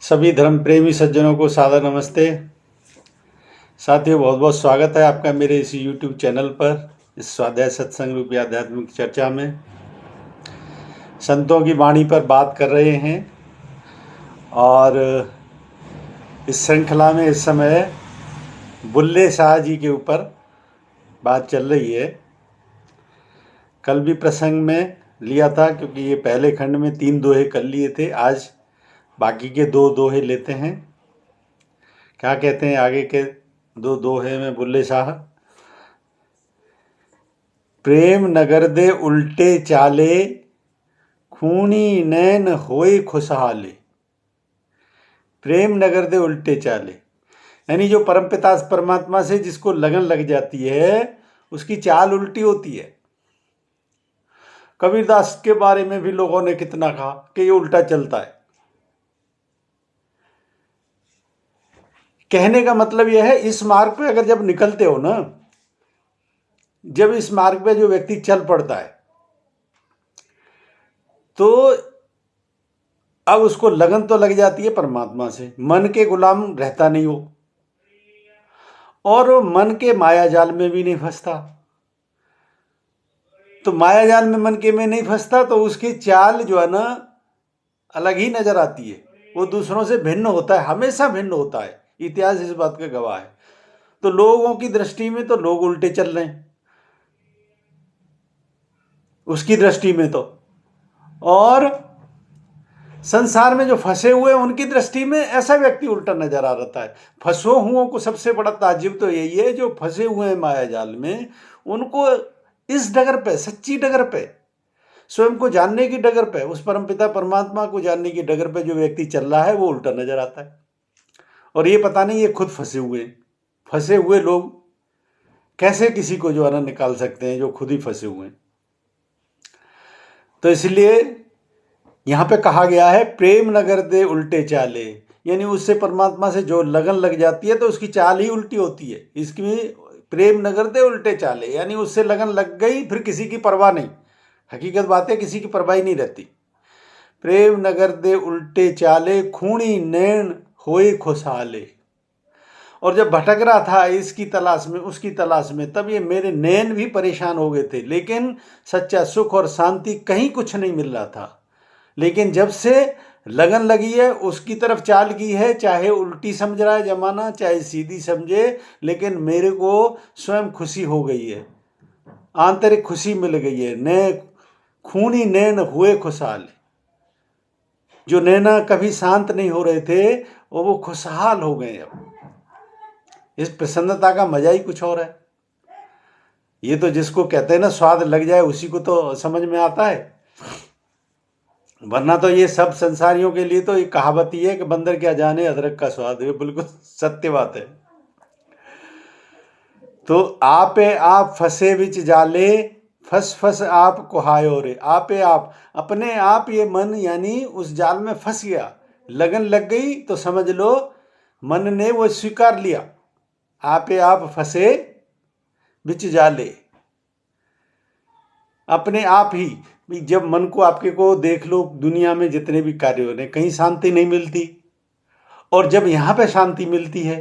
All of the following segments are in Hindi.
सभी धर्म प्रेमी सज्जनों को सादर नमस्ते। साथियों, बहुत बहुत स्वागत है आपका मेरे इस YouTube चैनल पर, इस स्वाध्याय सत्संग रूपी आध्यात्मिक चर्चा में। संतों की वाणी पर बात कर रहे हैं और इस श्रृंखला में इस समय बुल्ले शाह जी के ऊपर बात चल रही है। कल भी प्रसंग में लिया था, क्योंकि ये पहले खंड में 3 दोहे कर लिए थे। आज बाकी के 2 दोहे लेते हैं। क्या कहते हैं आगे के 2 दोहे में बुल्ले शाह? प्रेम नगर दे उल्टे चाले, खूनी नैन होए खुशहाले। प्रेम नगर दे उल्टे चाले, यानी जो परमपिता परमात्मा से जिसको लगन लग जाती है उसकी चाल उल्टी होती है। कबीरदास के बारे में भी लोगों ने कितना कहा कि ये उल्टा चलता है। कहने का मतलब यह है, इस मार्ग पे अगर जब निकलते हो ना, जब इस मार्ग पे जो व्यक्ति चल पड़ता है तो अब उसको लगन तो लग जाती है परमात्मा से, मन के गुलाम रहता नहीं हो और मन के माया जाल में भी नहीं फंसता। तो माया जाल में मन के में नहीं फंसता तो उसकी चाल जो है ना अलग ही नजर आती है। वो दूसरों से भिन्न होता है, हमेशा भिन्न होता है। इतिहास इस बात का गवाह है। तो लोगों की दृष्टि में तो लोग उल्टे चल रहे हैं, उसकी दृष्टि में तो, और संसार में जो फंसे हुए हैं उनकी दृष्टि में ऐसा व्यक्ति उल्टा नजर आ रहा है। फंसो हुओं को सबसे बड़ा ताज्जुब तो यही है, जो फंसे हुए हैं माया जाल में, उनको इस डगर पे, सच्ची डगर पे, स्वयं को जानने की डगर पे, उस परमपिता परमात्मा को जानने की डगर पे जो व्यक्ति चल रहा है वो उल्टा नजर आता है। और ये पता नहीं ये खुद फंसे हुए हैं। फंसे हुए लोग कैसे किसी को जो है ना निकाल सकते हैं जो खुद ही फंसे हुए हैं। तो इसलिए यहां पे कहा गया है प्रेम नगर दे उल्टे चाले, यानी उससे परमात्मा से जो लगन लग जाती है तो उसकी चाल ही उल्टी होती है। इसकी प्रेम नगर दे उल्टे चाले, यानी उससे लगन लग गई, फिर किसी की परवाह नहीं। हकीकत बात है, किसी की परवाह ही नहीं रहती। प्रेम नगर दे उल्टे चाले, खूनी नैन होए खुशहाले। और जब भटक रहा था इसकी तलाश में उसकी तलाश में, तब ये मेरे नैन भी परेशान हो गए थे, लेकिन सच्चा सुख और शांति कहीं कुछ नहीं मिल रहा था। लेकिन जब से लगन लगी है, उसकी तरफ चाल की है, चाहे उल्टी समझ रहा है जमाना, चाहे सीधी समझे, लेकिन मेरे को स्वयं खुशी हो गई है, आंतरिक खुशी मिल गई है। ने खूनी नैन हुए खुशहाल, जो नैना कभी शांत नहीं हो रहे थे वो खुशहाल हो गए। अब इस प्रसन्नता का मजा ही कुछ और है। ये तो जिसको कहते हैं ना स्वाद लग जाए उसी को तो समझ में आता है, वरना तो ये सब संसारियों के लिए तो ये कहावत ही है कि बंदर क्या जाने अदरक का स्वाद। ये बिल्कुल सत्य बात है। तो आपे आप फंसे विच जाले, फस फस आप कुहायो रे। आपे आप, अपने आप ये मन यानी उस जाल में फंस गया, लगन लग गई तो समझ लो मन ने वो स्वीकार लिया। आपे आप फंसे विच जाले, अपने आप ही। जब मन को आपके को देख लो, दुनिया में जितने भी कार्य हो रहे कहीं शांति नहीं मिलती, और जब यहां पे शांति मिलती है,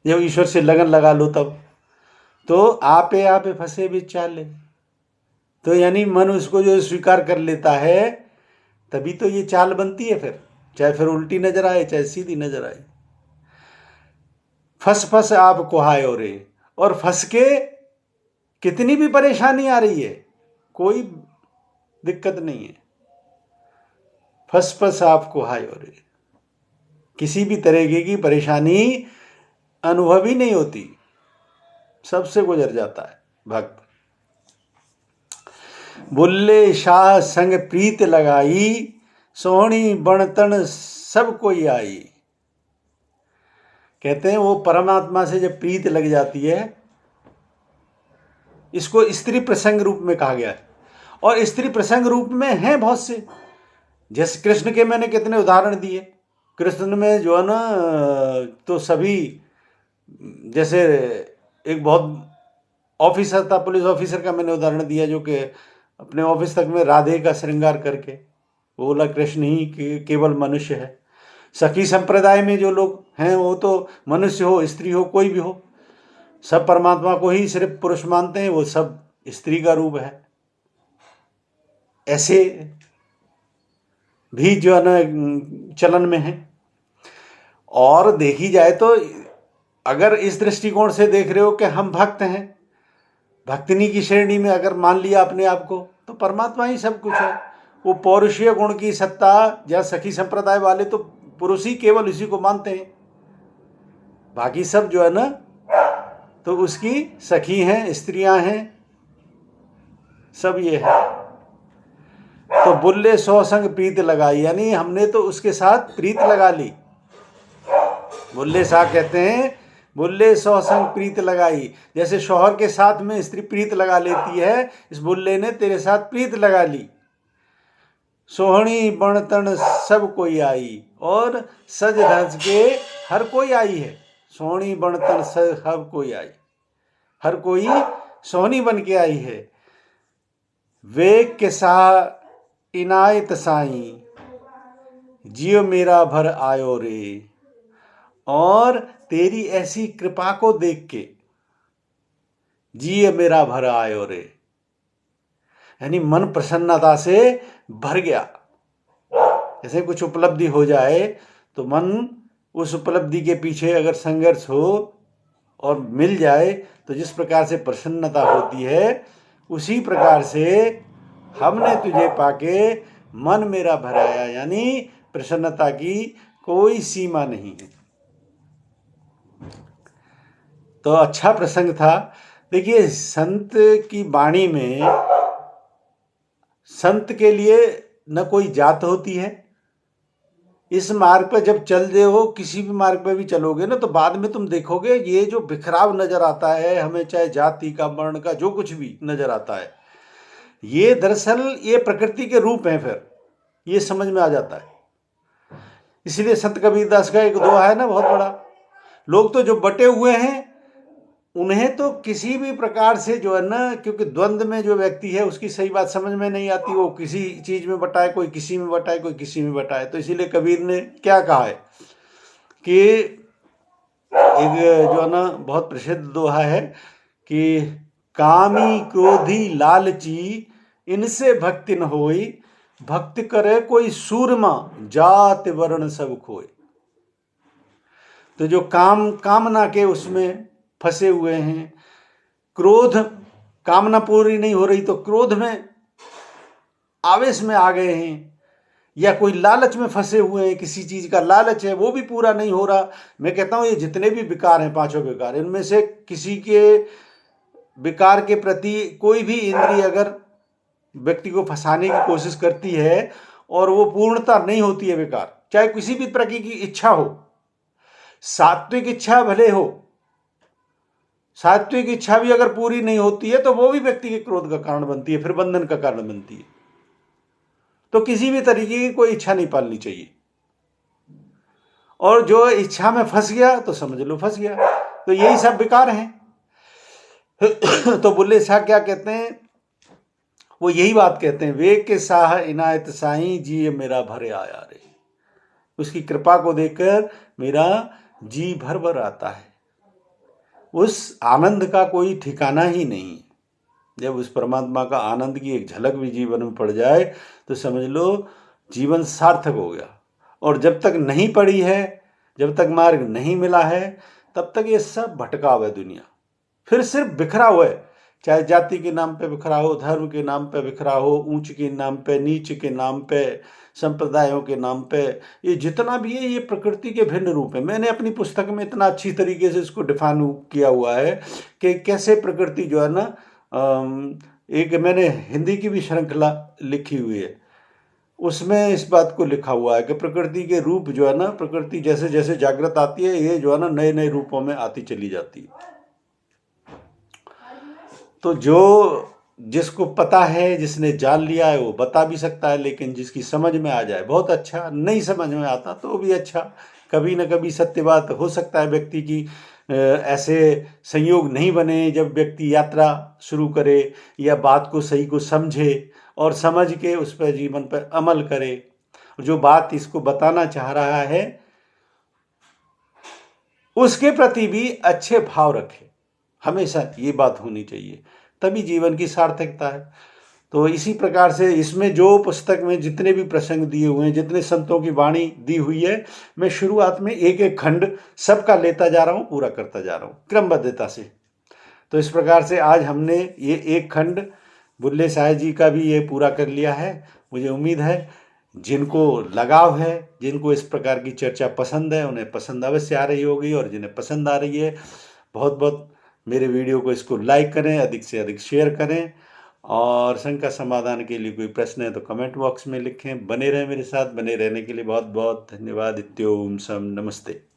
जब ईश्वर से लगन लगा लो तब, तो आपे आपे फंसे भी चाले। तो यानी मन उसको जो स्वीकार कर लेता है तभी तो ये चाल बनती है। फिर चाहे उल्टी नजर आए चाहे सीधी नजर आए। फंस फंस आप कुहायो रे, और फंस के कितनी भी परेशानी आ रही है कोई दिक्कत नहीं है। फंस फंस आप कुहायो रे, किसी भी तरीके की परेशानी अनुभव ही नहीं होती, सबसे गुजर जाता है भक्त। बुल्ले शाह संग प्रीत लगाई, सोहनी बणतन सब कोई आई। कहते हैं वो परमात्मा से जब प्रीत लग जाती है, इसको स्त्री प्रसंग रूप में कहा गया है, और स्त्री प्रसंग रूप में हैं बहुत से। जैसे कृष्ण के मैंने कितने उदाहरण दिए। कृष्ण में जो है ना तो सभी, जैसे एक बहुत ऑफिसर था, पुलिस ऑफिसर का मैंने उदाहरण दिया, जो कि अपने ऑफिस तक में राधे का श्रृंगार करके वो बोला कृष्ण ही केवल मनुष्य है। सखी संप्रदाय में जो लोग हैं वो तो मनुष्य हो, स्त्री हो, कोई भी हो, सब परमात्मा को ही सिर्फ पुरुष मानते हैं, वो सब स्त्री का रूप है। ऐसे भी जो है ना चलन में है। और देखी जाए तो अगर इस दृष्टिकोण से देख रहे हो कि हम भक्त हैं, भक्तिनी की श्रेणी में अगर मान लिया अपने आप को, तो परमात्मा ही सब कुछ है। वो पौरुषीय गुण की सत्ता या सखी संप्रदाय वाले तो पुरुष ही केवल उसी को मानते हैं, बाकी सब जो है ना तो उसकी सखी हैं, स्त्रियां हैं, सब ये है। तो बुल्ले सौ संग प्रीत लगाई, यानी हमने तो उसके साथ प्रीत लगा ली। बुल्ले शाह कहते हैं बुल्ले सौ संग प्रीत लगाई, जैसे शौहर के साथ में स्त्री प्रीत लगा लेती है, इस बुल्ले ने तेरे साथ प्रीत लगा ली। सोहनी बणतन सब कोई आई, और सज धज के हर कोई आई है। सोहनी बणतन सब कोई आई, हर कोई सोहनी बन के आई है। वेग के साह इनायत साई, जियो मेरा भर आयो रे। और तेरी ऐसी कृपा को देख के जिए मेरा भर आयो रे, यानी मन प्रसन्नता से भर गया। जैसे कुछ उपलब्धि हो जाए तो मन उस उपलब्धि के पीछे अगर संघर्ष हो और मिल जाए तो जिस प्रकार से प्रसन्नता होती है, उसी प्रकार से हमने तुझे पाके मन मेरा भर आया, यानी प्रसन्नता की कोई सीमा नहीं है। तो अच्छा प्रसंग था। देखिए, संत की वाणी में संत के लिए न कोई जात होती है। इस मार्ग पर जब चल रहे हो, किसी भी मार्ग पर भी चलोगे ना, तो बाद में तुम देखोगे ये जो बिखराव नजर आता है हमें, चाहे जाति का, वर्ण का, जो कुछ भी नजर आता है, ये दरअसल ये प्रकृति के रूप हैं। फिर ये समझ में आ जाता है। इसीलिए संत कबीरदास का एक दोहा है ना बहुत बड़ा, लोग तो जो बटे हुए हैं उन्हें तो किसी भी प्रकार से जो है ना, क्योंकि द्वंद्व में जो व्यक्ति है उसकी सही बात समझ में नहीं आती, वो किसी चीज में बटा है, कोई किसी में बटा है, कोई किसी में बटा है। तो इसीलिए कबीर ने क्या कहा है कि एक जो है ना बहुत प्रसिद्ध दोहा है कि कामी क्रोधी लालची इनसे भक्ति न होई, भक्ति करे कोई सूरमा जात वर्ण सब खोए। तो जो कामना के उसमें फंसे हुए हैं, क्रोध, कामना पूरी नहीं हो रही तो क्रोध में, आवेश में आ गए हैं, या कोई लालच में फंसे हुए हैं, किसी चीज का लालच है वो भी पूरा नहीं हो रहा। मैं कहता हूं ये जितने भी विकार हैं, पांचों विकार, इनमें से किसी के विकार के प्रति कोई भी इंद्रिय अगर व्यक्ति को फंसाने की कोशिश करती है और वो पूर्णता नहीं होती है विकार, चाहे किसी भी प्रकार की इच्छा हो, सात्विक इच्छा भले हो, सात्विक इच्छा भी अगर पूरी नहीं होती है तो वो भी व्यक्ति के क्रोध का कारण बनती है, फिर बंधन का कारण बनती है। तो किसी भी तरीके की कोई इच्छा नहीं पालनी चाहिए। और जो इच्छा में फंस गया तो समझ लो फंस गया। तो यही सब विकार हैं। तो बुल्ले शाह क्या कहते हैं, वो यही बात कहते हैं, वेग के साह इनायत साई, जी मेरा भरे आया रे। उसकी कृपा को देखकर मेरा जी भर भर आता है। उस आनंद का कोई ठिकाना ही नहीं। जब उस परमात्मा का आनंद की एक झलक भी जीवन में पड़ जाए तो समझ लो जीवन सार्थक हो गया। और जब तक नहीं पड़ी है, जब तक मार्ग नहीं मिला है, तब तक ये सब भटकाव है दुनिया। फिर सिर्फ बिखरा हुआ है, चाहे जाति के नाम पे बिखरा हो, धर्म के नाम पे बिखरा हो, ऊंच के नाम पे, नीच के नाम पे, संप्रदायों के नाम पे, ये जितना भी है ये प्रकृति के भिन्न रूप है। मैंने अपनी पुस्तक में इतना अच्छी तरीके से इसको डिफाइन किया हुआ है कि कैसे प्रकृति जो है ना, एक मैंने हिंदी की भी श्रृंखला लिखी हुई है, उसमें इस बात को लिखा हुआ है कि प्रकृति के रूप जो है ना, प्रकृति जैसे जैसे जागृत आती है, ये जो है ना नए नए रूपों में आती चली जाती है। तो जो जिसको पता है, जिसने जान लिया है, वो बता भी सकता है, लेकिन जिसकी समझ में आ जाए बहुत अच्छा, नहीं समझ में आता तो भी अच्छा। कभी न कभी सत्य बात हो सकता है व्यक्ति की ऐसे संयोग नहीं बने जब व्यक्ति यात्रा शुरू करे या बात को सही को समझे और समझ के उस पर जीवन पर अमल करे। जो बात इसको बताना चाह रहा है उसके प्रति भी अच्छे भाव रखे। हमेशा ये बात होनी चाहिए, तभी जीवन की सार्थकता है। तो इसी प्रकार से इसमें जो पुस्तक में जितने भी प्रसंग दिए हुए हैं, जितने संतों की वाणी दी हुई है, मैं शुरुआत में एक एक खंड सबका लेता जा रहा हूँ, पूरा करता जा रहा हूँ क्रमबद्धता से। तो इस प्रकार से आज हमने ये एक खंड बुल्ले शाह जी का भी ये पूरा कर लिया है। मुझे उम्मीद है जिनको लगाव है, जिनको इस प्रकार की चर्चा पसंद है, उन्हें पसंद अवश्य आ रही होगी, और जिन्हें पसंद आ रही है बहुत बहुत मेरे वीडियो को इसको लाइक करें, अधिक से अधिक शेयर करें, और शंका समाधान के लिए कोई प्रश्न है तो कमेंट बॉक्स में लिखें। बने रहें मेरे साथ, बने रहने के लिए बहुत बहुत धन्यवाद। इत्योम सम, नमस्ते।